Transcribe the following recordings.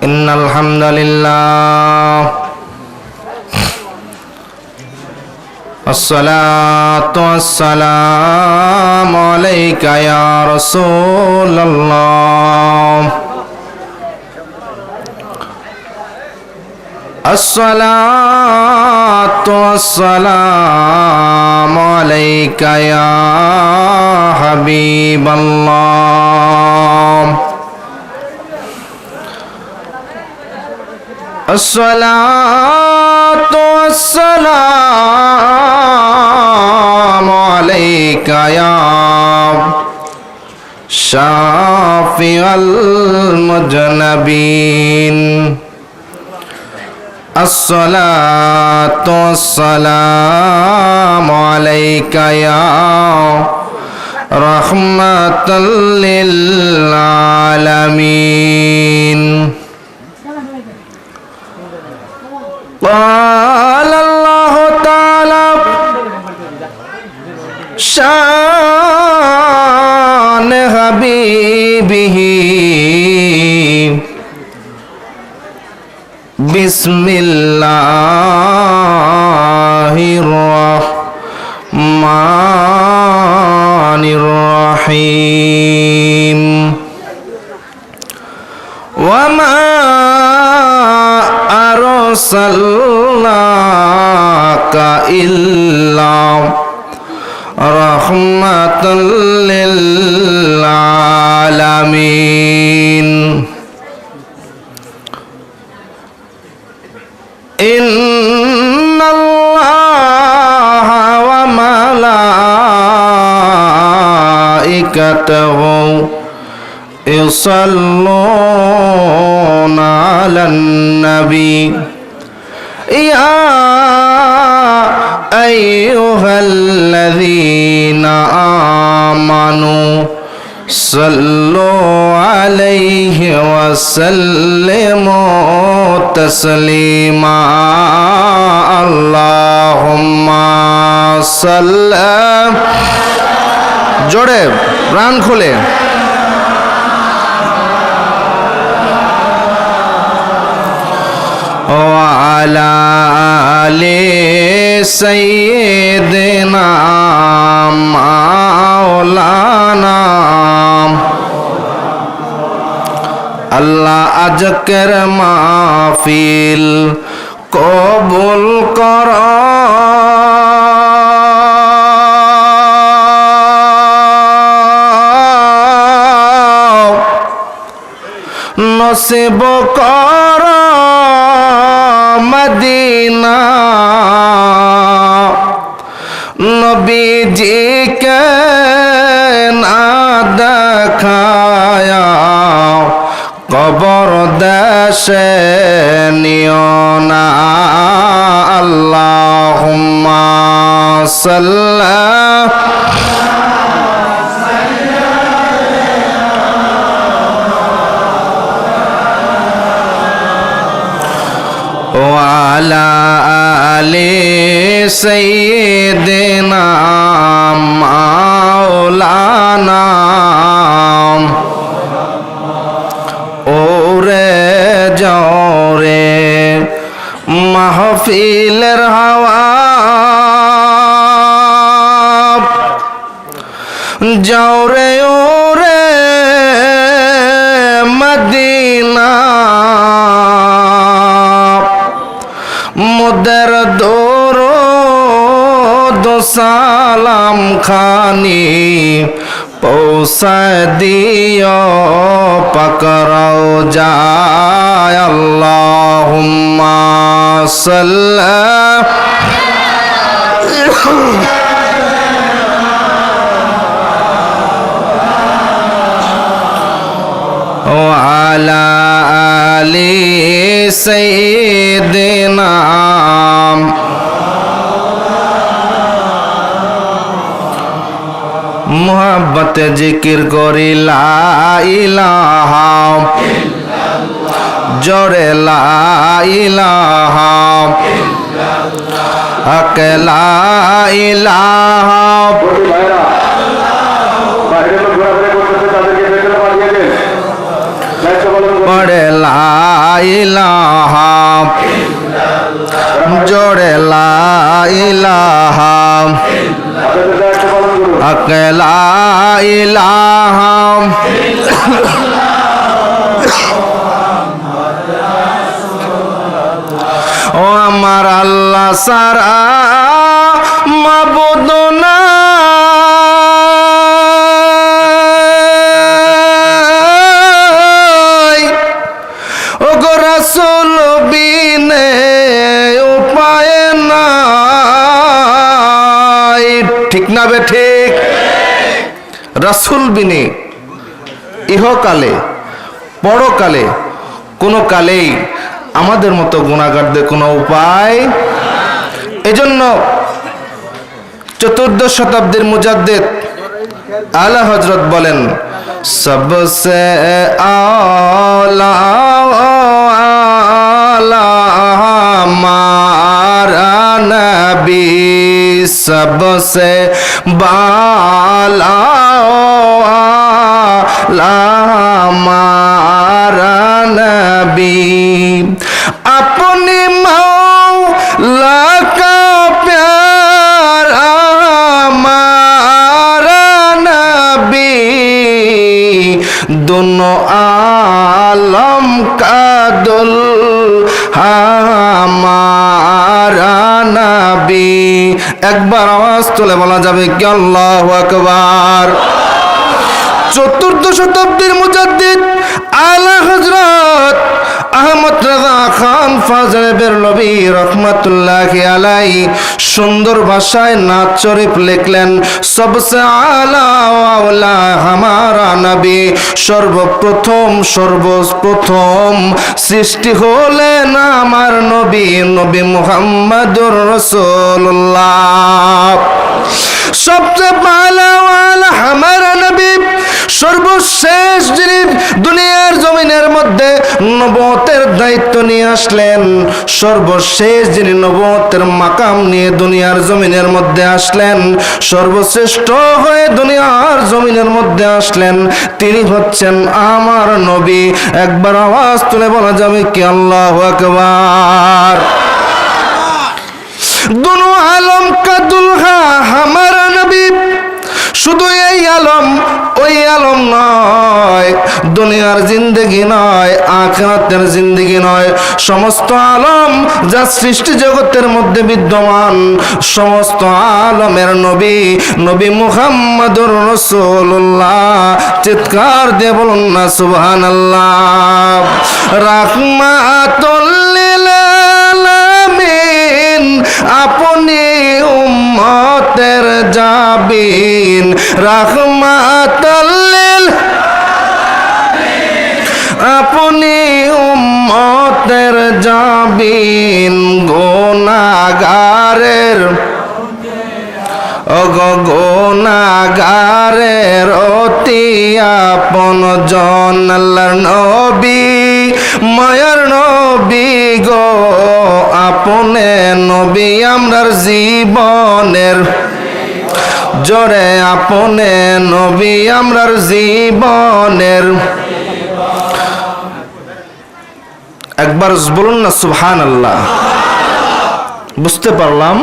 ইন্নাল হামদালিল্লাহ আসসালাতু ওয়াসসালামু আলাইকা ইয়া রাসূলুল্লাহ আসসালাতু ওয়াসসালামু আলাইকা ইয়া হাবিবাল্লাহ আসসালাতু ওয়াসসালামু আলাইকা ইয়া শাফিউল মুজনাবিন আসসালাতু ওয়াসসালামু আলাইকা ইয়া রাহমাতাল লিল আলামিন قال الله تعالى شان حبيبه بسم الله الرحمن الرحيم وما أرسلناك إلا رحمة للعالمين إن الله وملائكته يصلون على النبي يا أيها الذين آمنوا صلوا عليه وسلموا تسليما اللهم صل জোরে প্রাণ খুলে وعلى آل سيدنا مولانا আল্লাহ আজকের মাহফিল কবুল কর নসিব কর মদিনা নবীজিকে না দেখায়া কবর দেশে নিও না আল্লাহুম্মা وعلى آل سيدنا مولانا ওরে জোরে মাহফিলের হাওয়া জোরে ওরে মদিনা মুদের দরুদ সালাম খানি পৌঁছায় দিও পাকরাও যায় আল্লাহুম্মা সাল্লি ওয়ালা আলি সাইয়্যিদিনা मोहब्बत जिक्र करी ला इलाहा जोरे ला इलाहा हक ला इलाहा पढ़े ला ইলাহা জোরে লা ইলাহা লা ইলাহা ও আমার আল্লাহ সারা মাবুদ নাই ও গো রাসূল বিনে উপায় নাই। ঠিক না বে ঠিক? রাসূল বিনে ইহকালে পরকালে কোনো কালেই আমাদের মতো গুনাহগারদের কোনো উপায়। এজন্য চতুর্দশ শতাব্দীর মুজাদ্দিদ আলা হযরত বলেন সবসে আলা हमारा नबी सबसे बाला हमारा नबी अपने मौला का प्यारा हमारा नबी दोनों आलम का दुल्हा हमारा नबी। একবার আওয়াজ তুলে বলা যাবে কি আল্লাহু আকবার। চতুর্থ শতাব্দীর মুজাদ্দিদ আলা হযরত আহমদ রাজা খান ফাজলে বেরলভী রহমাতুল্লাহি আলাইহি সুন্দর ভাষায় নাত শরীফ লিখলেন সবসে আলা আওলা হামারা নবী। সর্বপ্রথম সৃষ্টি হলেন আমার নবী, নবী মুহাম্মদুর রাসূলুল্লাহ। সবচেয়ে ভালো ওয়ালা হামারা নবী, সর্বশেষ যিনি দুনিয়ার জমিনের মধ্যে নবুয়তের দায়িত্ব নিয়ে আসলেন, সর্বশেষ যিনি নবুয়তের মাকাম নিয়ে দুনিয়ার জমিনের মধ্যে আসলেন, সর্বশ্রেষ্ঠ হয়ে দুনিয়ার জমিনের মধ্যে আসলেন, তিনি হচ্ছেন আমার নবী। একবার আওয়াজ তুলে বলা যাবে কি আল্লাহু আকবার। দুনো আলম কা দুলহা হামারা নবী। শুধু এই আলম ওই আলম নয়, দুনিয়ার জিন্দেগি নয়, আখিরাতের জিন্দেগি নয়, সমস্ত আলম যা সৃষ্টি জগতের মধ্যে বিদ্যমান, সমস্ত আলমের নবী নবী মুহাম্মদুর রাসূলুল্লাহ। চিৎকার দিয়ে বলুন না সুবহানাল্লাহ। রাহমাতুল লিল আলামিন আপনি উম্মতের জাবিন, রাহমাতুল লিল আপনি উম্মতের জাবিন, গুনাহগারের গুনাহগারের অতি আপন জন আল্লাহর নবী, মায়ার নবী গো আপনে নবী আমরার জীবনের, জোরে আপনে নবী আমরার জীবনের। একবার বলুন না সুবহানাল্লাহ। বুঝতে পারলাম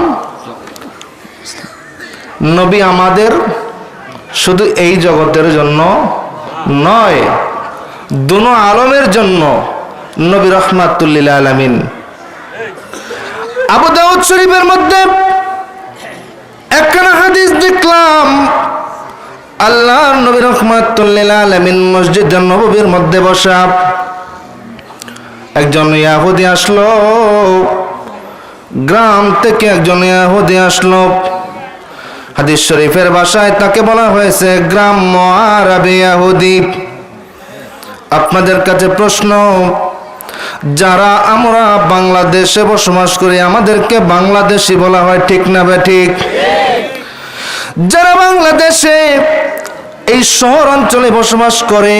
নবী আমাদের শুধু এই জগতের জন্য নয়, দুনো আলমের জন্য নবী রাহমাতুল লিল আলামিন। আবু দাউদ শরীফের মধ্যে একখানা হাদিস দেখলাম, আল্লাহর নবী রাহমাতুল লিল আলামিন মসজিদে নববীর মধ্যে বসা, একজন ইহুদি আসলো, গ্রাম থেকে একজন ইহুদি আসলো। হাদিস শরীফের ভাষায় তাকে বলা হয়েছে গ্রাম্য আরবি ইহুদি। আপনাদের কাছে প্রশ্ন, যারা আমরা বাংলাদেশে বসবাস করি আমাদেরকে বাংলাদেশি বলা হয়, ঠিক না বেঠিক? যারা বাংলাদেশে এই শহর অঞ্চলে বসবাস করে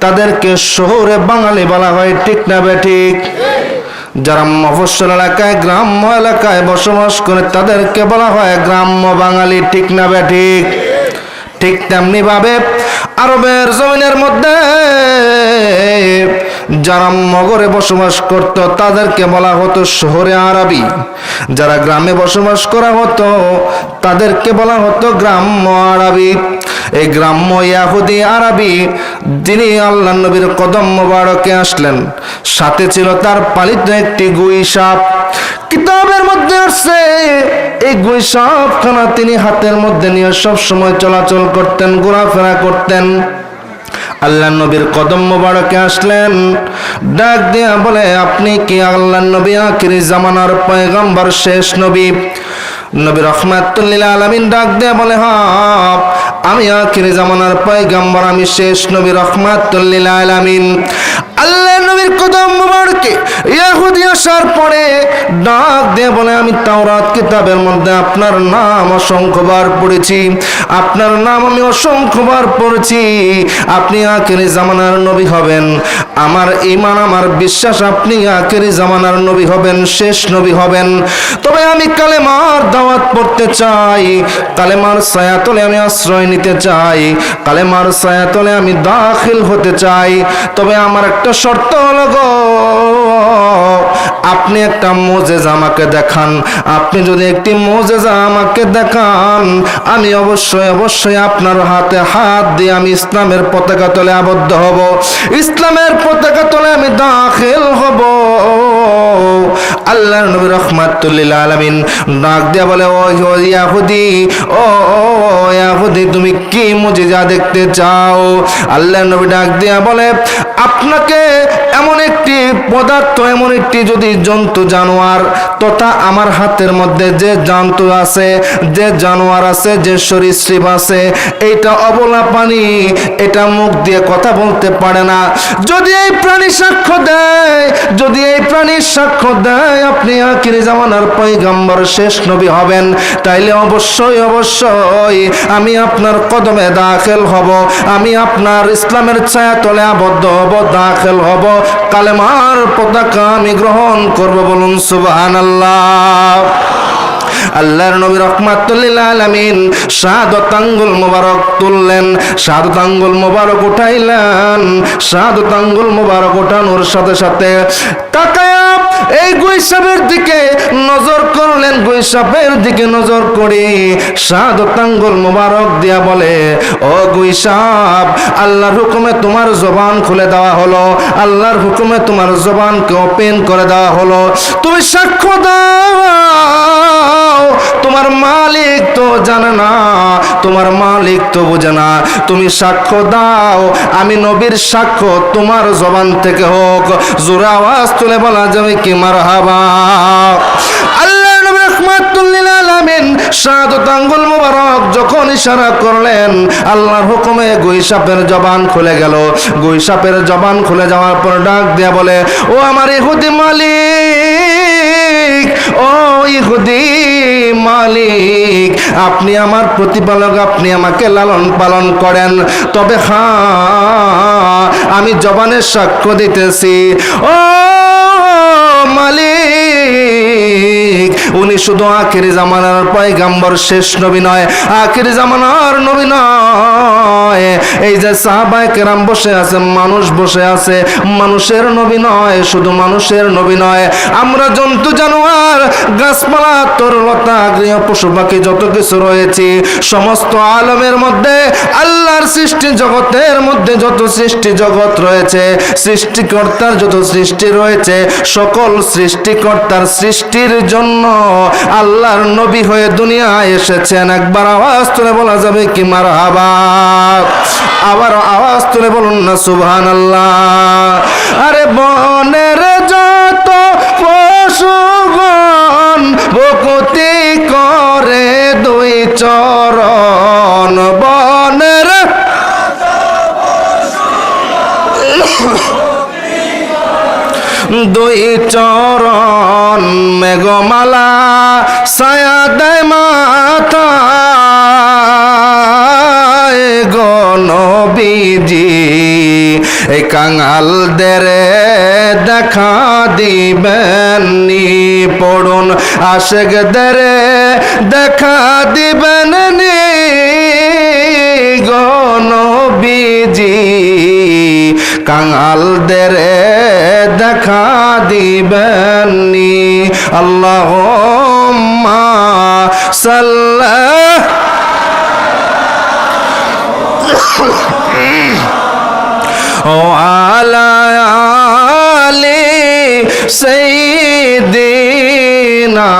তাদেরকে শহরে বাঙালি বলা হয়, ঠিক না বেঠিক? যারা মফস্বল এলাকায় গ্রাম্য এলাকায় বসবাস করে তাদেরকে বলা হয় গ্রাম্য বাঙালি, ঠিক না বেঠিক? ঠিক তেমনি ভাবে আরবের জমিনের মধ্যে যারা নগরে বসবাস করত তাদেরকে বলা হতো শহরে আরবি, যারা গ্রামে বসবাস করা হতো তাদেরকে বলা হতো গ্রাম্য আরবি। এই গ্রাম্য ইয়াহুদি আরবি যিনি আল্লাহ নবীর কদম মোবারকে আসলেন, সাথে ছিল তার পালিত একটি গুই সাপ। কিতাবের মধ্যে আসছে এই গুই সাপখানা তিনি হাতের মধ্যে নিয়ে সব সময় চলাচল করতেন, ঘোরাফেরা করতেন। আল্লাহ নবীর কদম মোবারকে আসলেন, ডাক দিয়া বলে, আপনি কি আল্লাহ নবী আখিরি জামানার পয়গম্বর, শেষ নবী? নবী রাহমাতুল লিল আলামিন ডাক দিয়া বলে, হ্যাঁ আমি আখিরি জামানার পয়গম্বর, আমি শেষ নবী রাহমাতুল লিল আলামিন। আল্লাহ নবীর কদম মোবারকে ইহুদি আসার পরে ডাক দিয়ে বলে, আমি তাওরাত কিতাবের মধ্যে আপনার নাম অসংখ্যবার পড়েছি, আপনার নাম আমি অসংখ্যবার পড়েছি, আপনি আখিরি জামানার নবী হবেন। আমার ঈমান, আমার বিশ্বাস আপনি আখিরি জামানার নবী হবেন, শেষ নবী হবেন। তবে আমি কালেমার দাওয়াত পড়তে চাই, কালেমার ছায়াতলে আমি আশ্রয় নিতে চাই, কালেমার ছায়াতলে আমি দাখিল হতে চাই। তবে আমার একটা শর্ত হলো গো, আপনি একটা মুজিজা আমাকে দেখান। আপনি যদি একটি মুজিজা আমাকে দেখান, আমি অবশ্যই আপনার হাতে হাত দিয়ে আমি ইসলামের পতাকা তলে আবদ্ধ হব, ইসলামের পতাকা তলে আমি দাখিল হব। আল্লাহর নবী রাহমাতুল লিল আলামিন ডাক দিয়া বলে, ও ইহুদি, ও ইহুদি, তুমি কি মুজিজা দেখতে চাও? আল্লাহর নবী ডাক দিয়া বলে, আপনাকে এমন একটি পদার্থ, এমন একটি যদি জন্তু জানোয়ার তথা আমার হাতের মধ্যে যে জন্তু আছে, যে জানোয়ার আছে, যে সরীসৃপ আছে, এইটা অবলা প্রাণী, এটা মুখ দিয়ে কথা বলতে পারে না। যদি এই প্রাণী সাক্ষ্য দেয়, যদি এই প্রাণীর সাক্ষ্য দেয় আপনি আখিরি জামানার পয়গম্বর, শেষ নবী হবেন, তাইলে অবশ্যই আমি আপনার কদমে দাখিল হব, আমি আপনার ইসলামের ছায়াতলে আবদ্ধ হব, দাখিল হব, কালেমার পতাকা আমি গ্রহণ করব। বলুন সুবহানাল্লাহ। আল্লাহর নবী রাহমাতুল লিল আলামিন শাহাদাত আঙ্গুল মোবারক তুললেন, শাহাদাত আঙ্গুল মোবারক উঠাইলেন, শাহাদাত আঙ্গুল মোবারক উঠানোর সাথে সাথে তাকায়া এই গুই সাপের দিকে নজর করলেন, গুই সাপের দিকে নজর করে শাহাদাত আঙ্গুল মোবারক দিয়া বলে, ও গুই সাপ, আল্লাহর হুকুমে তোমার জবান খুলে দেওয়া হলো, আল্লাহর হুকুমে তোমার জবানকে ওপেন করে দেওয়া হলো, তুমি সাক্ষ্য দাও। তোমার মালিক তো জানে না, তোমার মালিক তো বুঝে না, তুমি সাক্ষ্য দাও, আমি নবীর সাক্ষ্য তোমার জবান থেকে হোক। জোরে আওয়াজ তুলে বলা যাবে কি মারহাবা। আল্লাহ নবী রাহমাতুল লিল আলামিন শাহাদাত আঙ্গুল মোবারক যখন ইশারা করলেন, আল্লাহর হুকুমে গুই সাপের জবান খুলে গেল। গুই সাপের জবান খুলে যাওয়ার পর ডাক দিয়ে বলে, ও আমার ইহুদি মালিক, ও ইহুদি মালিক, আপনি আমার প্রতিপালক, আপনি আমাকে লালন পালন করেন, তবে হ্যাঁ আমি জবানের সাক্ষ্য দিতেছি, ও মালিক, উনি শুধু আখিরি জামানার পয়গম্বর, শেষ নবী নয়, আখিরি জামানার নবী নয়। এই যে সাহাবায়ে কেরাম বসে আছে, মানুষ বসে আছে, মানুষের নবী নয়, শুধু মানুষের নবী নয়, আমরা জন্তু জানোয়ার, গাছপালা, তরুলতা, গৃহ পশু পাখি যত কিছু রয়েছে, সমস্ত আলমের মধ্যে, আল্লাহর সৃষ্টি জগতের মধ্যে যত সৃষ্টি জগৎ রয়েছে, সৃষ্টিকর্তার যত সৃষ্টি রয়েছে, সকল সৃষ্টিকর্তার সৃষ্টির জন্য আল্লাহর নবী হয়ে দুনিয়ায় এসেছেন। একবার আওয়াজ তুলে বলা যাবে কি মারহাবা। আবার আওয়াজ তুলে বলুন না সুবহানাল্লাহ। আরে বনের যত পশুগণ ভক্তি করে দুই চরণ, বনের দুই চরণ মেঘমালা ছায়া দেয় মাথায় গো নবীজি, এই কাঙালদের দেখা দিবেন নি, পড়ুন আশেকদের দেখা দিবেন নি গো নবীজি, কাঙালদের দেখা দিবেননি। আল্লাহুম্মা সাল্লি আলা আলি সাইয়্যিদিনা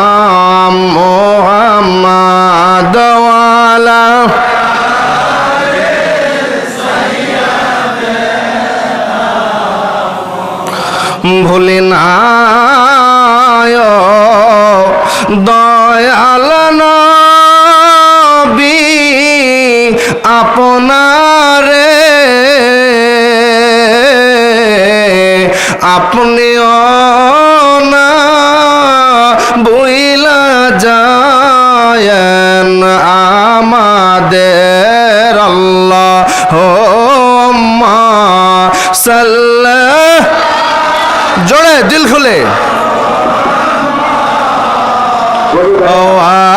মুহাম্মাদ ওয়া আলা ভুলি নাই দয়াল নবী আপনারে, আপনিও না বইলা যায়েন আমাদের। আল্লাহুম্মা সাল্লি, জোরে দিল খুলে,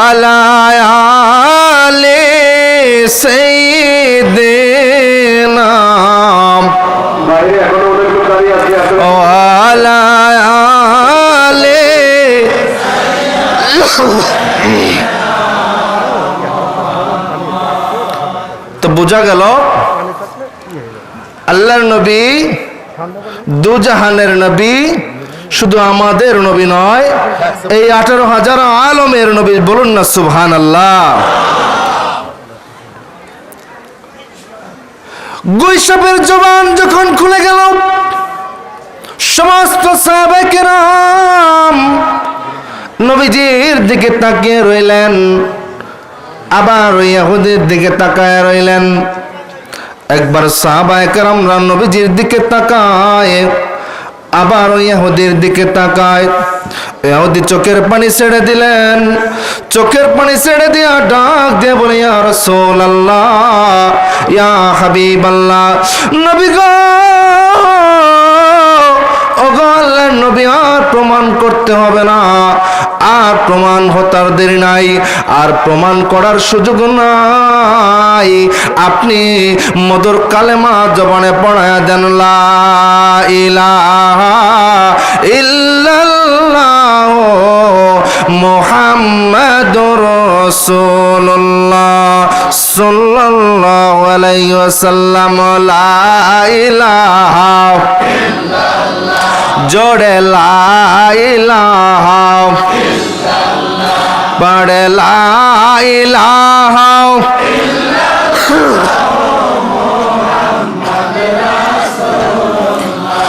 আলা আলি সাইয়্যিদিনা আলা আলি। তো বোঝা গেল আল্লাহর নবী দুজাহানের নবী, শুধু আমাদের নবী নয়, এই 18,000 আলমের নবী। বলুন না সুবহানাল্লাহ। গুইসাপের জবান যখন খুলে গেল, সমস্ত সাহাবায়ে কেরাম নবীজির দিকে তাকিয়ে রইলেন, আবার ইহুদির দিকে তাকায় রইলেন। একবার সাহাবায়ে কেরামরা নবীজির দিকে তাকায়, আবার ইহুদির দিকে তাকায়। ইহুদি চোখের পানি ছেড়ে দিলেন, চোখের পানি ছেড়ে দিয়া ডাক দিয়ে বলে, ইয়া রাসূলুল্লাহ, ইয়া হাবিবাল্লাহ, নবী গো, ওগো আল্লাহর নবী, আর প্রমাণ করতে হবে না, আর প্রমাণ হতার দেরি নাই, আর প্রমাণ করার সুযোগ নাই। আপনি মধুর কালেমা জবানে পড়ায়া দেন, লা ইলাহা ইল্লাল্লাহ মুহাম্মাদুর রাসূলুল্লাহ সাল্লাল্লাহু আলাইহি ওয়াসাল্লাম। লা ইলাহা ইল্লাল্লাহ, জোরে লা ইলাহা ইল্লাল্লাহ, পড়ে লা ইলাহা ইল্লাল্লাহ মুহাম্মাদুর রাসূলুল্লাহ।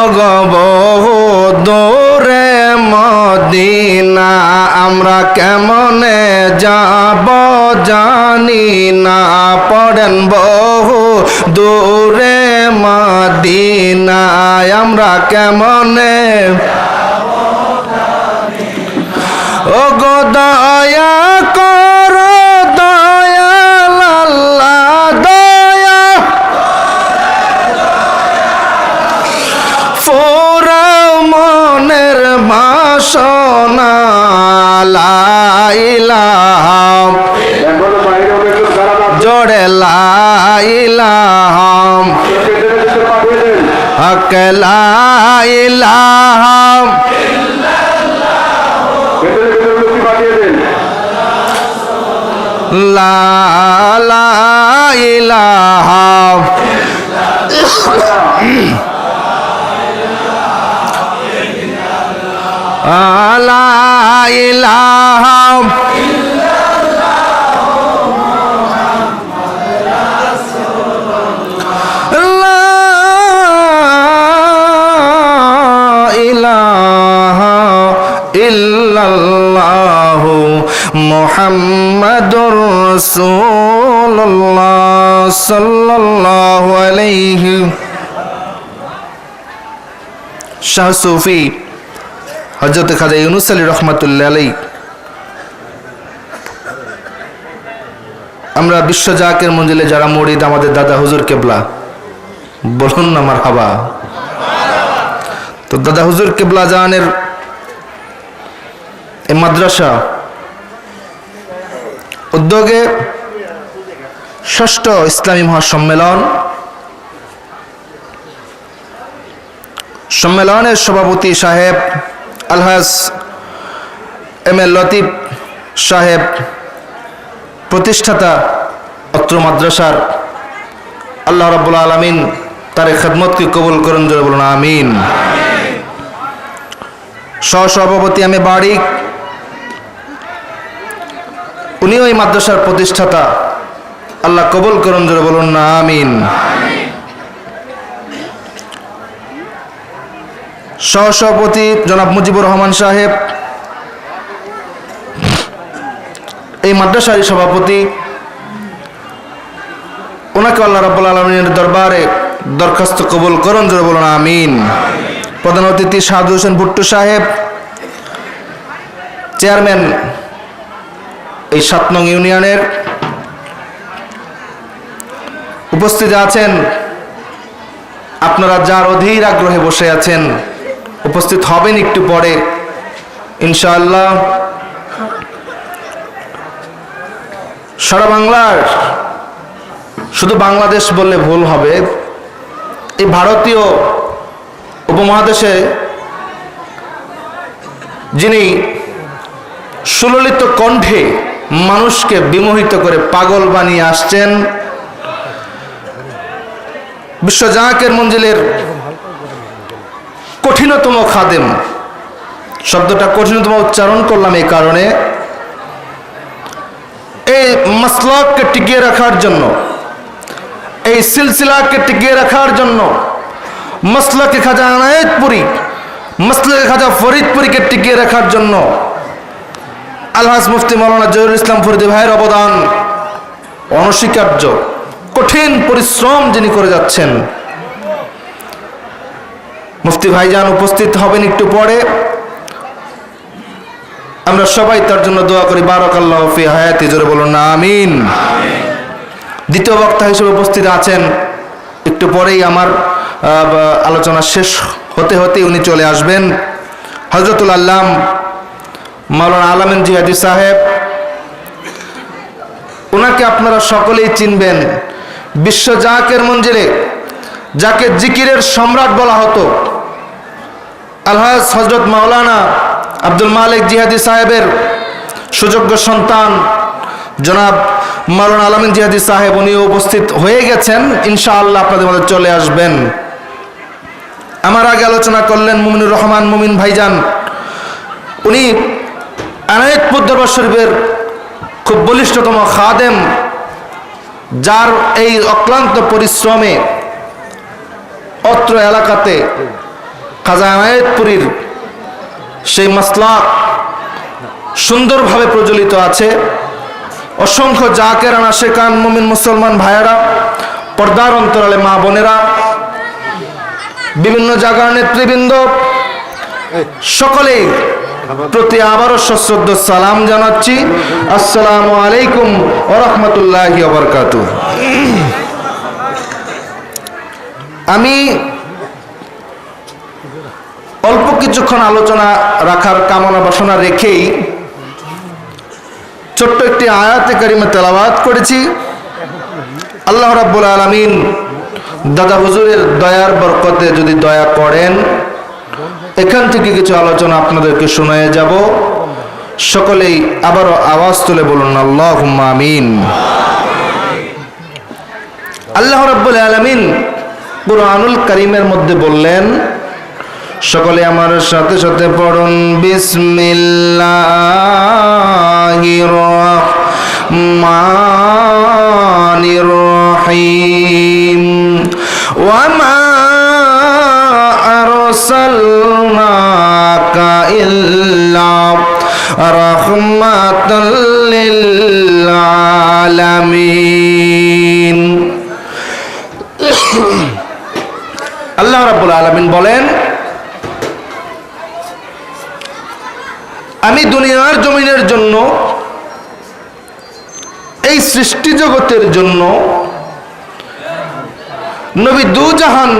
ওগো বহু দূরে মদিনা, আমরা কেমনে যাব জানি না। পড়েন বহু দূরে মদিনায়, আমরা কেমনে ও গো দয়া কর, দয়াল আল্লাহ, দয়া ফুরাও মনের বাসনা। লা ইলাহা, জোরে লা ইলাহা, হক লা ইলাহা, লা লা ইলাহা, লা ইলাহা ইল্লাল্লাহু মুহাম্মাদুর রাসূলুল্লাহ সাল্লাল্লাহু আলাইহি। শাহ সুফি হযরত খাজা ইউনূস আলী রহমাতুল্লাহ আলাইহি, আমরা বিশ্ব জাকের মঞ্জিলে যারা মুরিদ, আমাদের দাদা হুজুর কেবলা, বলুন না মারহাবা। তো দাদা হুজুর কেবলা জানের এই মাদ্রাসা উদ্যোগে ষষ্ঠ ইসলামী মহাসম্মেলন সম্মেলনের সভাপতি সাহেব আলহাজ এম এ লতিফ সাহেব, প্রতিষ্ঠাতা অত্র মাদ্রাসার, আল্লাহ রাব্বুল আলামিন তার খেদমতকে কবুল করুন, জোরে বলুন আমিন। সহসভাপতি আমি বাড়িক, উনিও এই মাদ্রাসার প্রতিষ্ঠাতা, আল্লাহ কবুল করুন, জোরে বলুন না আমিন। সহসভাপতি জনাব মুজিবুর রহমান সাহেব, এই মাদ্রাসারই সভাপতি, ওনাকে আল্লাহ রাব্বুল আলামিনের দরবারে দরখাস্ত কবুল করুন, জোরে বলুন আমিন। প্রধান অতিথি সাদু হোসেন ভুট্টু সাহেব, চেয়ারম্যান এই ৭ নং ইউনিয়নের। উপস্থিত আছেন আপনারা যার অধীর আগ্রহে বসে আছেন, উপস্থিত হবেন একটু পরে ইনশাআল্লাহ। সারা বাংলার, শুধু বাংলাদেশ বললে ভুল হবে, এই ভারতীয় উপমহাদেশে যিনি সুললিত কণ্ঠে মানুষকে বিমোহিত করে পাগল বানিয়ে আসছেন, বিশ্ব জাহাকের মঞ্জিলের কঠিনতম খাদেম, শব্দটা কঠিনতম উচ্চারণ করলাম এই কারণে, এই মাসলাককে টিকিয়ে রাখার জন্য, এই সিলসিলাকে টিকিয়ে রাখার জন্য, মাসলাকে খাজা আনায়েতপুরি, মাসলাকে খাজা ফরিদপুরিকে টিকিয়ে রাখার জন্য আলহাজ মুফতি মাওলানা জহিরুল ইসলাম ফরিদি ভাইয়ের অবদান অনস্বীকার্য। কঠিন পরিশ্রম যিনি করে যাচ্ছেন, মুফতি ভাইজান উপস্থিত হবেন একটু পরে, আমরা সবাই তার জন্য দোয়া করি। বারাকাল্লাহু ফি হায়াতি, জোরে বলুন না আমিন। দ্বিতীয় বক্তা হিসেবে উপস্থিত আছেন, একটু পরেই আমার আলোচনা শেষ হতে হতে উনি চলে আসবেন, হযরতুল আল্লাম মাওলানা আলামিন জিহাদি সাহেব। ওনাকে আপনারা সকলেই চিনবেন। বিশ্ব জাহাকের মঞ্জিলে যাকে জিকিরের সম্রাট বলা হতো, আলহাজ হযরত মাওলানা আব্দুল মালিক জিহাদি সাহেবের সুযোগ্য সন্তান জনাব মাওলানা আলামিন জিহাদি সাহেব, উনিও উপস্থিত হয়ে গেছেন, ইনশাআল্লাহ আপনাদের মধ্যে চলে আসবেন। আমার আগে আলোচনা করলেন মুমিনুর রহমান মুমিন ভাইজান, উনি আনায়েতপুর দরবার শরীফের খুব বলিষ্ঠতম খাদেম, যার এই অক্লান্ত পরিশ্রমে অত্র এলাকাতে খাজা আনায়েতপুরীর সেই মাসলাক সুন্দরভাবে প্রচলিত আছে। অসংখ্য জাকেরান আশেকান মুমিন মুসলমান ভাইয়েরা, পর্দার অন্তরালে মা বোনেরা, বিভিন্ন জায়গার নেতৃবৃন্দ, সকলেই প্রতি আবারও সশ্রদ্ধ সালাম জানাচ্ছি। আসসালামু আলাইকুম ওয়া রাহমাতুল্লাহি ওয়া বারাকাতুহু। আমি অল্প কিছুক্ষণ আলোচনা রাখার কামনা বাসনা রেখেই ছোট্ট একটি আয়াতে কারিমা তেলাওয়াত করেছি। আল্লাহ রাব্বুল আলামিন দাদা হুজুরের দয়ার বরকতে যদি দয়া করেন, এখান থেকে কিছু আলোচনা আপনাদেরকে শোনায়ে যাব। সকলেই আবারও আওয়াজ তুলে বলুন আল্লাহুম্মা আমিন। আল্লাহ রাব্বুল আলামিন কুরআনুল কারীমের মধ্যে বললেন, সকলে আমার সাথে সাথে পড়ুন, বিসমিল্লাহির রহমানির রহিম। ওয়া মা আরসালনাকা ইল্লা রাহমাতাল লিল আলামিন। আল্লাহ রাব্বুল আলামিন বলেন, আমি দুনিয়ার জমিনের জন্য, এই সৃষ্টি জগতের জন্য নবী দু জাহান,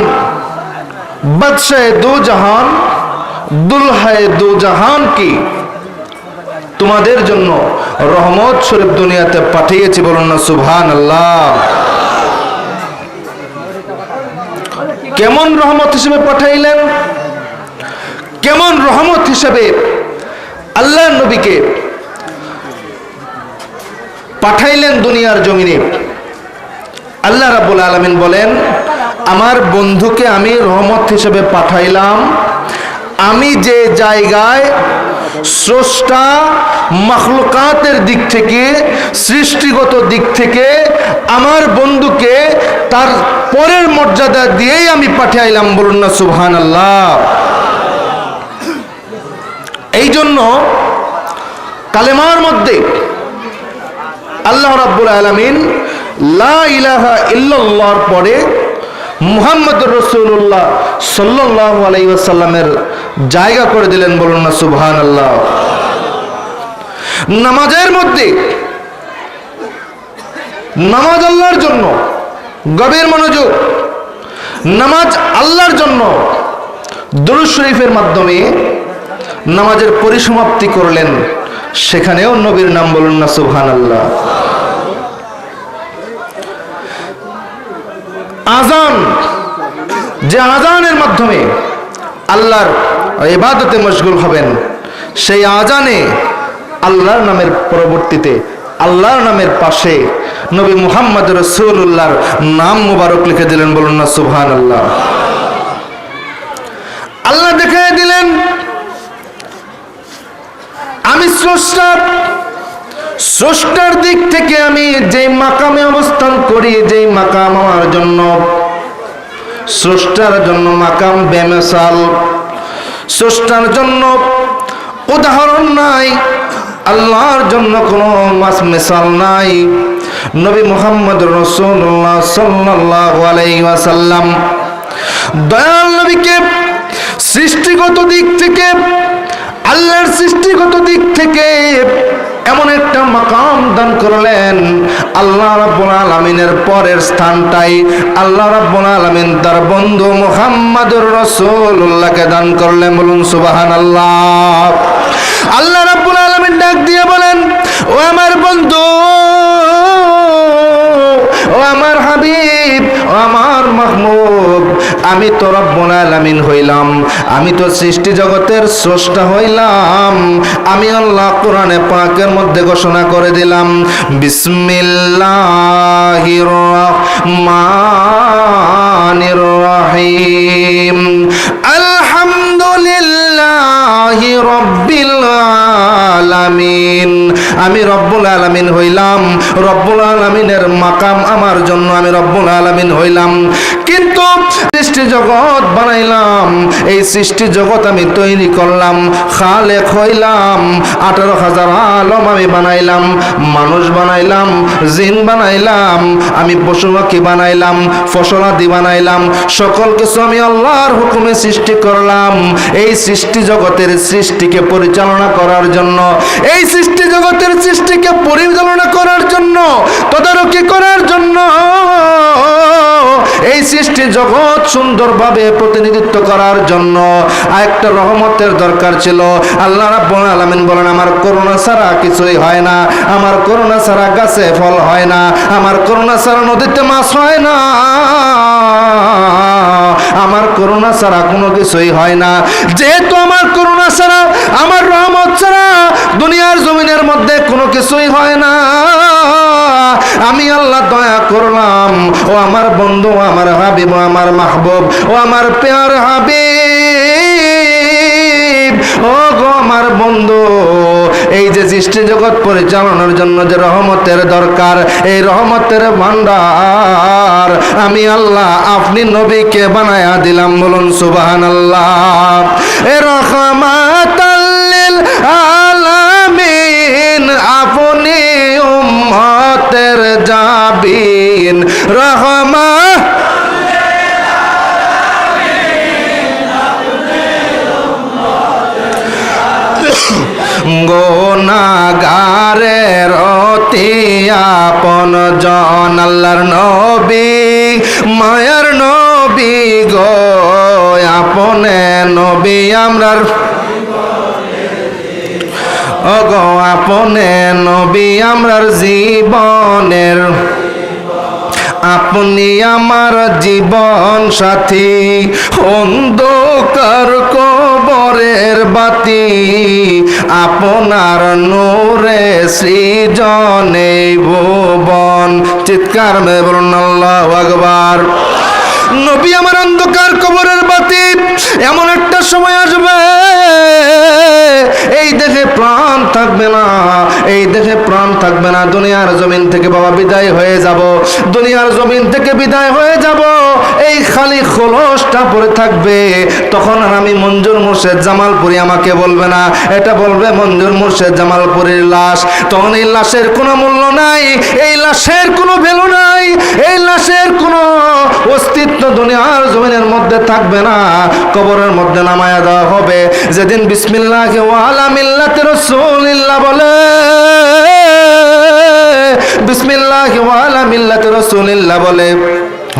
বাদশাহ দু জাহান, দুলহায়ে দু জাহান কি তোমাদের জন্য রহমত স্বরূপ দুনিয়াতে পাঠিয়েছি। বলুন না সুবহানাল্লাহ। কেমন রহমত হিসেবে পাঠাইলেন? কেমন রহমত হিসেবে আল্লাহর নবীকে পাঠাইলেন দুনিয়ার জমিনে। আল্লাহ রাব্বুল আলামিন বলেন, আমার বন্ধুকে আমি রহমত হিসেবে পাঠাইলাম। আমি যে জায়গায় স্রষ্টা মাখলুকাতের দিক থেকে, সৃষ্টিগত দিক থেকে আমার বন্ধুকে তার পরের মর্যাদা দিয়েই আমি পাঠাইলাম। বলুন না সুবহানাল্লাহ। এই জন্য কালেমার মধ্যে আল্লাহ রাব্বুল আলামিন লা ইলাহা ইল্লাল্লাহর পরে মুহাম্মদুর রাসূলুল্লাহ সাল্লাল্লাহু আলাইহি ওয়াসাল্লামের জায়গা করে দিলেন। বলুন না সুবহানাল্লাহ। নামাজের মধ্যে নামাজ আল্লাহর জন্য, গভীর মনোযোগ, নামাজ আল্লাহর জন্য দুরূদ শরীফের মাধ্যমে নামাজের পরিসমাপ্তি করলেন। সেখানেও নবীর নাম। বলুন না সুবহানাল্লাহ। আজান, যে আজানের মাধ্যমে আল্লাহর ইবাদতে মশগুল হবেন, সেই আজানে আল্লাহর নামের পরবর্তীতে আল্লাহর নামের পাশে নবী মুহাম্মদ রাসূলুল্লাহর নাম মুবারক লিখে দিলেন। বলুন না সুবহানাল্লাহ। আল্লাহ দেখায় দিলেন, আমি স্রষ্টার দিক থেকে আমি যেই মাকামে অবস্থান করি, যেই মাকাম আমার জন্য, স্রষ্টার জন্য মাকাম বেমিসাল, স্রষ্টার জন্য উদাহরণ নাই, আল্লাহর জন্য কোনো মিসাল নাই। নবী মুহাম্মদ রাসূলুল্লাহ সাল্লাল্লাহু আলাইহি ওয়াসাল্লাম দয়াল নবীকে সৃষ্টিগত দিক থেকে, আল্লাহর সৃষ্টিগত দিক থেকে এমন একটা মাকাম দান করলেন। আল্লাহ রাব্বুল আলামিনের পরের স্থানটাই আল্লাহ রাব্বুল আলামিন তার বন্ধু মুহাম্মদুর রাসূলুল্লাহকে দান করলেন। বলুন সুবহানাল্লাহ। আল্লাহ রাব্বুল আলামিন ডাক দিয়ে বলেন, ও আমার বন্ধু, ও আমার হাবিব, ও আমার মাহমুদ, আমি তো রব্বুল আলামিন হইলাম, আমি তো সৃষ্টি জগতের স্রষ্টা হইলাম। আমি আল্লাহ কোরআনে পাকের মধ্যে ঘোষণা করে দিলাম, বিসমিল্লাহির রহমানির রহিম, আলহামদুলিল্লাহি রাব্বিল আলামিন। আমি রব্বুল আলামিন হইলাম, রব্বুল আলামিনের মাকাম আমার জন্য আমি রব্বুল আলামিন হইলাম। কিন্তু সৃষ্টি জগৎ বানাইলাম, এই সৃষ্টি জগৎ আমি তৈরি করলাম, খালেক হইলাম, 18,000 আলম আমি বানাইলাম, মানুষ বানাইলাম, জিন বানাইলাম, আমি পশু পাখি বানাইলাম, ফসলাদি বানাইলাম, সকল কিছু আমি আল্লাহর হুকুমে সৃষ্টি করলাম। এই সৃষ্টি জগতের সৃষ্টিকে পরিচালনা করার জন্য, এই সৃষ্টি জগতের সৃষ্টিকে পরিচালনা করার জন্য, তদারকি করার জন্য, এই সৃষ্টি জগৎ সুন্দরভাবে প্রতিনিধিত্ব করার জন্য একটা রহমতের দরকার ছিল। আল্লাহ রাব্বুল আলামিন বলেন, আমার করুণা ছাড়া কিছুই হয় না, আমার করুণা ছাড়া গাছে ফল হয় না, আমার করুণা ছাড়া নদীতে মাছ হয় না, আমার করুণা ছাড়া কোনো কিছুই হয় না। যেহেতু আমার করুণা ছাড়া, আমার রহমত ছাড়া দুনিয়ার জমিনের মধ্যে কোনো কিছুই হয় না, আমি আল্লাহ দয়া করলাম। ও আমার বন্ধু, আমার হাবিব, ও আমার মাহবুব, ও আমার প্যার হাবিব, ও গো আমার বন্ধু, এই যে সৃষ্টি জগৎ পরিচালনার জন্য যে রহমতের দরকার, এই রহমতের ভান্ডার আমি আল্লাহ আপনি নবীকে বানায়া দিলাম। বলুন সুবহানাল্লাহ। এ রহমাতাল লিল আলামিন, আপনি উম্মতের জাবিন, রহমত গুনাহগারের অতি আপন জন, আল্লাহর নবী, মায়ার নবী গো, আপনে নবী আমরার, ও গো আপনে নবী আমরার জীবনের, আপনি আমার জীবন সাথী, অন্ধকার কবরের বাতি আপনার নূরে সৃজনে ভুবন। চিৎকার মেরে বলুন আল্লাহু আকবার। নবী আমার অন্ধকার কবরের বাতি। এমন একটা সময় আসবে এই দেহে প্রাণ থাকবে না, এই দেহে প্রাণ থাকবে না। দুনিয়ার জমিন থেকে বাবা বিদায় হয়ে যাব, দুনিয়ার জমিন থেকে বিদায় হয়ে যাব। এই খালি খোলসটা পড়ে থাকবে। তখন আর আমি মঞ্জুর মুর্শেদ জামালপুরি আমাকে বলবে না, এটা বলবে মঞ্জুর মুর্শেদ জামালপুরীর লাশ। তখন এই লাশের কোনো মূল্য নাই, এই লাশের কোনো ভ্যালু নাই, এই লাশের কোনো অস্তিত্ব দুনিয়ার জমিনের মধ্যে থাকবে না। কবরের মধ্যে নামায়া দেওয়া হবে। যেদিন বিসমিল্লাহি ওয়া আলা মিল্লাতি রাসূলিল্লাহ বলে, বিসমিল্লাহি ওয়া আলা মিল্লাতি রাসূলিল্লাহ বলে,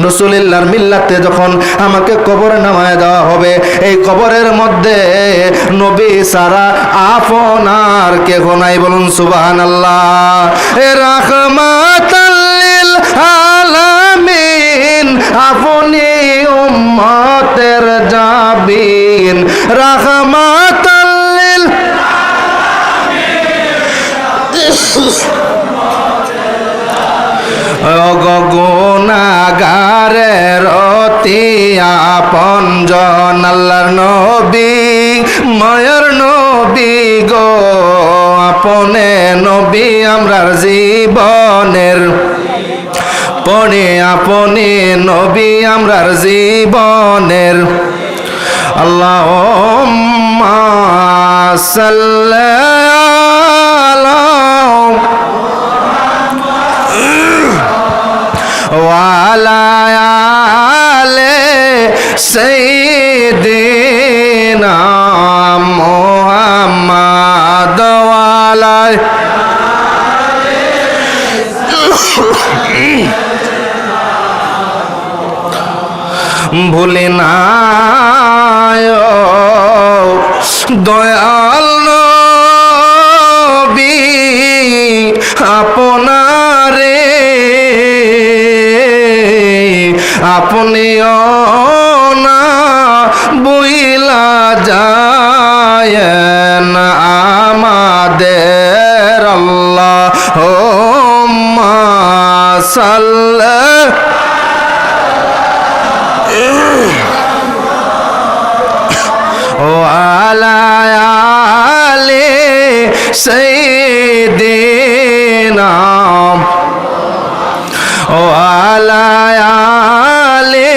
রাসূলুল্লাহর মিল্লাতে যখন আমাকে কবরে নামায় দেওয়া হবে, এই কবরের মধ্যে নবী সারা আপনার কেহ নাই। বলুন সুবহানাল্লাহ। এ রাহমাতাল লিল আলামিন, আপনি উম্মতের জাবিন। রাহমাতাল লিল গুনাহগারের অতি আপনজন আল্লাহর নবী, মায়ের নবী গো, আপনে নবী আমরার জীবনের, পড়ে আপনি নবী আমরার জীবনের। আল্লাহুম্মা সাল্লি আলা ওয়ালা আলে সাইয়্যিদিনা মুহাম্মাদ ওয়ালা ভুলে না দয়াল নবী আপনারে, আপনিও না বইলা যায়েন আমাদের। আল্লাহুম্মা সাল্লি ওয়ালা আলি সাইয়্যিদিনা ওয়ালা আলি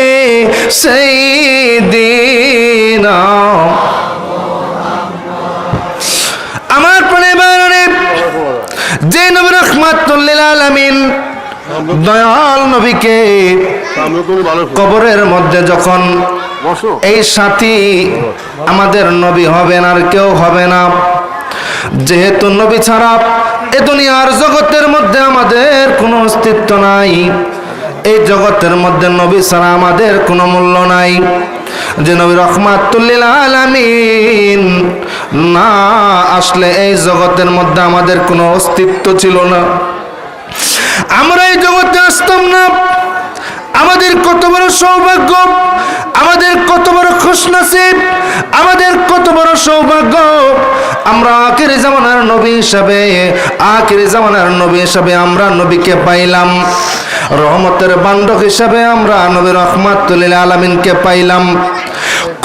সাইয়্যিদিনা। আমার পরিবারে যে নবী রাহমাতুল লিল আলামিন দয়াল নবীকে কবরের মধ্যে যখন এই সাথী আমাদের নবী হবেন আর কেউ হবে না, যেহেতু নবী ছাড়া এ দুনিয়ার জগতের মধ্যে আমাদের কোনো অস্তিত্ব নাই, এই জগতের মধ্যে নবী ছাড়া আমাদের কোনো মূল্য নাই। যে নবী রাহমাতুল লিল আলামিন না আসলে এই জগতের মধ্যে আমাদের কোনো অস্তিত্ব ছিল না, আমরা এই জগতে আসতাম না। আমাদের কত বড় সৌভাগ্য, আমাদের কত বড় খুশনসিব, আমাদের কত বড় সৌভাগ্য। আমরা আখিরি জামানার নবী হিসাবে, আখিরি জামানার নবী হিসাবে আমরা নবীকে পাইলাম। রহমতের বান্ডক হিসাবে আমরা নবী রাহমাতুল লিল আলামিনকে পাইলাম।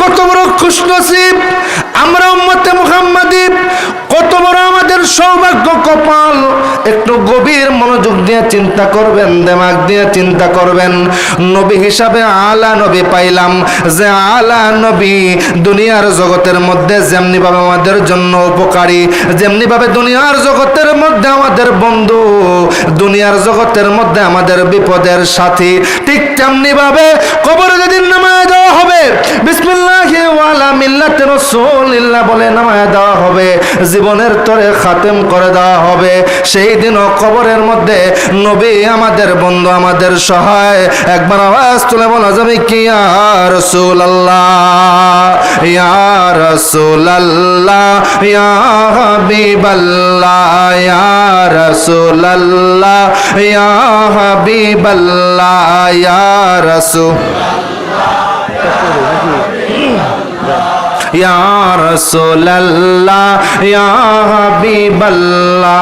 কত বড় খুশনসিব আমরা উম্মতে মুহাম্মাদি, কত বড় আমাদের সৌভাগ্য কপাল। একটু গভীর মনোযোগ দিয়ে চিন্তা করবেন, দিমাগ দিয়ে চিন্তা করবেন। নবী হিসাবে আলা নবী পাইলাম, যে আলা নবী দুনিয়ার জগতের মধ্যে যেমনি ভাবে আমাদের জন্য উপকারী, যেমনি ভাবে দুনিয়ার জগতের মধ্যে আমাদের বন্ধু, দুনিয়ার জগতের মধ্যে আমাদের বিপদের সাথী, ঠিক তেমনি ভাবে কবরে যেদিন নামায় দেওয়া হবে, বিসমিল্লাহি ওয়া আলা মিল্লাতি রাসূলিল্লাহ বলে নামায় দেওয়া হবে, জীবনের তরে খাতেম করে দেওয়া হবে। সেই দিনও কবরের মধ্যে নবী আমাদের বন্ধু, আমাদের সহায়। একবার আওয়াজ তুলে বলা যাবে কি ইয়া রাসূলুল্লাহ, ইয়া রাসূলুল্লাহ, ইয়া হাবিবাল্লাহ, ইয়া রাসূলুল্লাহ, ইয়া হাবিবাল্লাহ, ইয়া রাসূল। ইয়া রাসূলুল্লাহ ইয়া হাবিবাল্লাহ।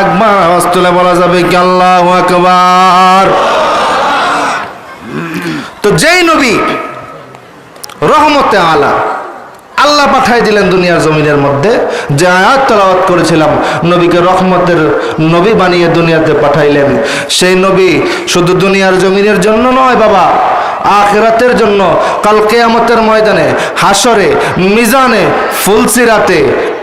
একবার আওয়াজ তুলে বলা যাবে কি আল্লাহু আকবার। তো যেই নবী রহমতে আলা আল্লাহ পাঠাই দিলেন দুনিয়ার জমিনের মধ্যে, যে আয়াত তেলাওয়াত করেছিলাম, নবীকে রহমতের নবী বানিয়ে দুনিয়াতে পাঠাইলেন। সেই নবী শুধু দুনিয়ার জমিনের জন্য নয় বাবা, আখিরাতের জন্য, কাল কিয়ামতের ময়দানে, হাসরে, মিজানে, ফুলসিরাতে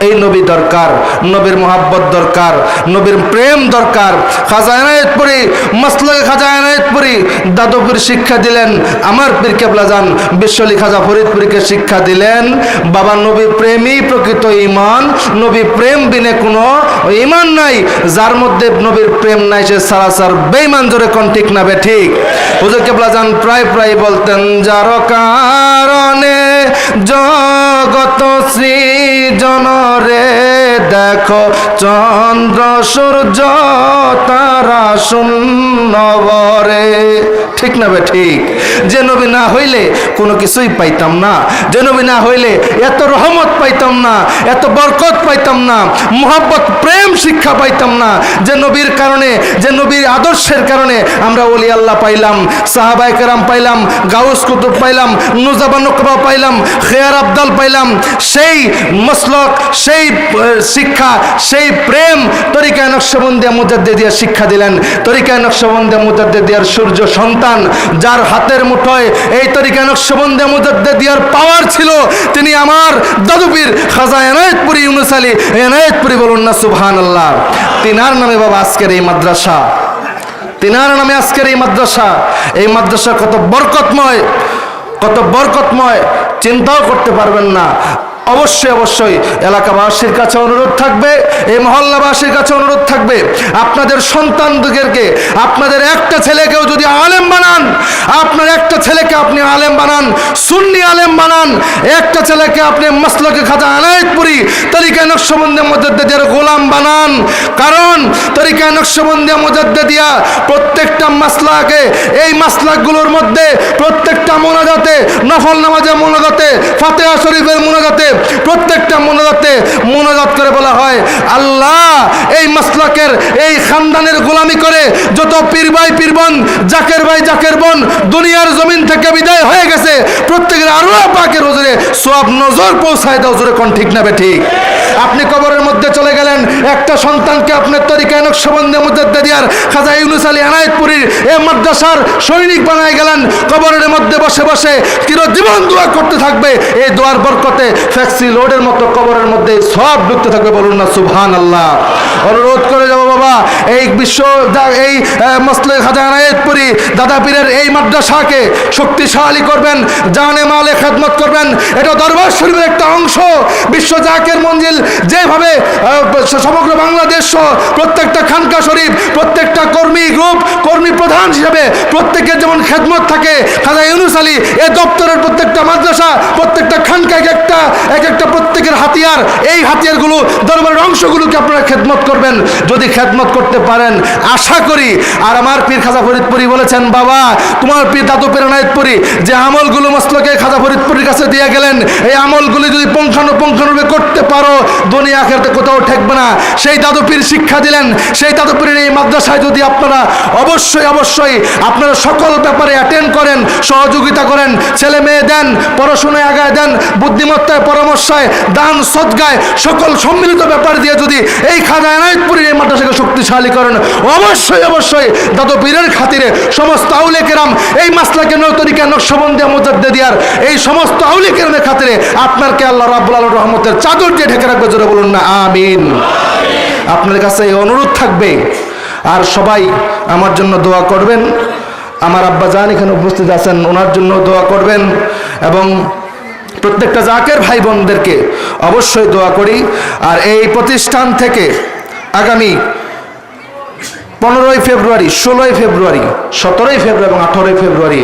এই নবী দরকার। নবীর মোহাব্বত দরকার, নবীর প্রেম দরকার। খাজা এনায়েতপুরী, মাসলাকে খাজা এনায়েতপুরী দাদুপুর শিক্ষা দিলেন, আমার পীর কেবলা জান বিশ্বলি খাজা ফরিদপুরীকে শিক্ষা দিলেন, বাবা নবী প্রেমই প্রকৃত ঈমান, নবী প্রেম বিনে কোনো ঈমান নাই। যার মধ্যে নবীর প্রেম নাই সে সারাসার বেঈমান। জোরে কোন ঠিক না বে ঠিক? হুজুর কেবলা জান প্রায় প্রায় বলতেন, যার কারণে জগত সৃজন রে দেখো চন্দ্র সূর্য তারা শূন্য ভরে। ঠিক না বে ঠিক? যে নবী না হইলে কোনো কিছুই পাইতাম না, যে নবী না হইলে এত রহমত পাইতাম না, এত বরকত পাইতাম না, মোহাব্বত প্রেম শিক্ষা পাইতাম না। যে নবীর কারণে, যে নবীর আদর্শের কারণে আমরা ওলি আল্লাহ পাইলাম, সাহাবায়ে কেরাম পাইলাম, গাউস কুতুব পাইলাম, নুজাবা নুকবা পাইলাম, খেয়ার আবদাল পাইলাম। সেই মসলক, সেই শিক্ষা, সেই প্রেম তরিকায়ে নকশবন্দিয়া মুজাদ্দিদিয়া শিক্ষা দিলেন। তরিকায়ে নকশবন্দিয়া মুজাদ্দিদিয়ার সূর্য সন্তান, যার হাতের মুঠোয় এই তরিকায়ে নকশবন্দিয়া মুজাদ্দিদিয়ার পাওয়ার ছিল, তিনি আমার দাদুপীর খাজা এনায়েতপুরী ইউনুস আলী এনায়েতপুরী। বলুন না সুবহানাল্লাহ। তিনার নামে বাবা আজকের এই মাদ্রাসা, তিনার নামে আজকের এই মাদ্রাসা। এই মাদ্রাসা কত বরকতময়, কত বরকতময় চিন্তাও করতে পারবেন না। অবশ্যই অবশ্যই এলাকাবাসীর কাছে অনুরোধ থাকবে, এই মহল্লাবাসীর কাছে অনুরোধ থাকবে, আপনাদের সন্তানদেরকে, আপনাদের একটা ছেলেকেও যদি আলেম বানান, আপনার একটা ছেলেকে আপনি আলেম বানান, সুন্নি আলেম বানান, একটা ছেলেকে আপনি মাসলাকে খাজা এনায়েতপুরী তরিকায়ে নকশবন্দিয়া মুজাদ্দিদিয়ার গোলাম বানান। কারণ তরিকায়ে নকশবন্দিয়া মুজাদ্দিদিয়া প্রত্যেকটা মাসলাকে, এই মাসলাকগুলোর মধ্যে প্রত্যেকটা মোনাজাতে, নফল নামাজের মোনাজাতে, ফাতিহা শরীফের মোনাজাতে, প্রত্যেকটা মোনাজাত করে বলা হয়, আল্লাহ এই মাসলাকের, এই খানদানের গোলামি করে যত পীর ভাই পীর বোন, জাকের ভাই জাকের বোন দুনিয়ার জমিন থেকে বিদায় হয়ে গেছে, প্রত্যেকের আরওয়াহ পাকের হুজুরে সওয়াব নজর পৌঁছায় দাও। জোরে কোন ঠিক না বে ঠিক? আপনি কবরের মধ্যে চলে গেলেন, একটা সন্তানকে আপনার তরিকায়ে নকশবন্দিয়া মুজাদ্দিদিয়ার খাজা ইউনুস আলী এনায়েতপুরীর এই মাদ্রাসার সৈনিক বানায় গেলেন। কবরের মধ্যে বসে বসে চিরজীবন দোয়া করতে থাকবে, এই দোয়ার বরকতে ফ্যাক্সি লোডের মতো কবরের মধ্যে সব ঢুকতে থাকবে। বলুন না সুবহানাল্লাহ। অনুরোধ করে যাব বাবা, এই বিশ্ব, এই মাসলাকে খাজা এনায়েতপুরী দাদা পীরের এই মাদ্রাসাকে শক্তিশালী করবেন, জানে মালে খেদমত করবেন। এটা দরবার শরীফের একটা অংশ। বিশ্ব জাকের মঞ্জিল যেভাবে সমগ্র বাংলাদেশ প্রত্যেকটা খানকা শরীফ, প্রত্যেকটা কর্মী গ্রুপ, কর্মী প্রধান হিসেবে প্রত্যেকের যেমন খেদমত থাকে, খাজা ইউনুস আলী এই দপ্তরের প্রত্যেকটা মাদ্রাসা, প্রত্যেকটা খানকা এক একটা প্রত্যেকের হাতিয়ার। এই হাতিয়ারগুলো, দরবারের অংশগুলোকে আপনারা খেদমত করবেন। যদি খেদমত করতে পারেন, আশা করি, আর আমার পীর খাজা ফরিদপুরী বলেছেন, বাবা তোমার পীর দাদু পীর এনায়েতপুরী যে আমলগুলো মাসলাকে খাজা ফরিদপুরীর কাছে দিয়ে গেলেন, এই আমলগুলি যদি পুঙ্খানুপুঙ্খানুরূপে করতে পারো, দুনিয়া আখিরাতে কোথাও ঠেকবে না। সেই দাদু পীর শিক্ষা দিলেন, সেই দাদু পীরের এই মাদ্রাসায় যদি আপনারা অবশ্যই অবশ্যই আপনারা সকল ব্যাপারে অ্যাটেন্ড করেন, সহযোগিতা করেন, ছেলে মেয়ে দেন, পড়াশোনায় আগায় দেন, বুদ্ধিমত্তায়, পরামর্শায়, দান সদকায়, সকল সম্মিলিত ব্যাপার দিয়ে যদি এই খাজা এনায়েতপুরীর এই মাদ্রাসাকে শক্তিশালী করেন, অবশ্যই অবশ্যই দাদু পীরের খাতিরে সমস্ত আউলিয়া কেরাম, এই মাসলাকে তরিকায়ে নকশবন্দিয়া মুজাদ্দিদিয়ার এই সমস্ত আউলিয়া কেরামের খাতিরে আপনাকে আল্লাহ রাব্বুল আলামিন রহমতের চাদর দিয়ে ঢেকে রাখবে। জোরে বলুন না আমিন। আপনাদের কাছে এই অনুরোধ থাকবে, আর সবাই আমার জন্য দোয়া করবেন। আমার আব্বা জান এখানে উপস্থিত আছেন, ওনার জন্য দোয়া করবেন, এবং প্রত্যেকটা জাকের ভাই বোনদেরকে অবশ্যই দোয়া করি। আর এই প্রতিষ্ঠান থেকে আগামী 15ই ফেব্রুয়ারি, 16ই ফেব্রুয়ারি, 17ই ফেব্রুয়ারি এবং 18ই ফেব্রুয়ারি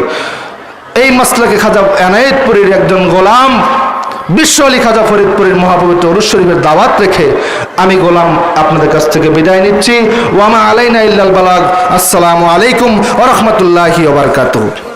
এই মাসলাকে খাজা এনায়েতপুরীর একজন গোলাম বিশ্ব আলী খাজা ফরিদপুরীর মহাপবিত্র উরুস শরীফের দাওয়াত রেখে আমি গোলাম আপনাদের কাছ থেকে বিদায় নিচ্ছি। ওয়ামা আলাইনা ইল্লাল বালাগ। আসসালামু আলাইকুম ওয়া রাহমাতুল্লাহি ওয়া বারাকাতুহু।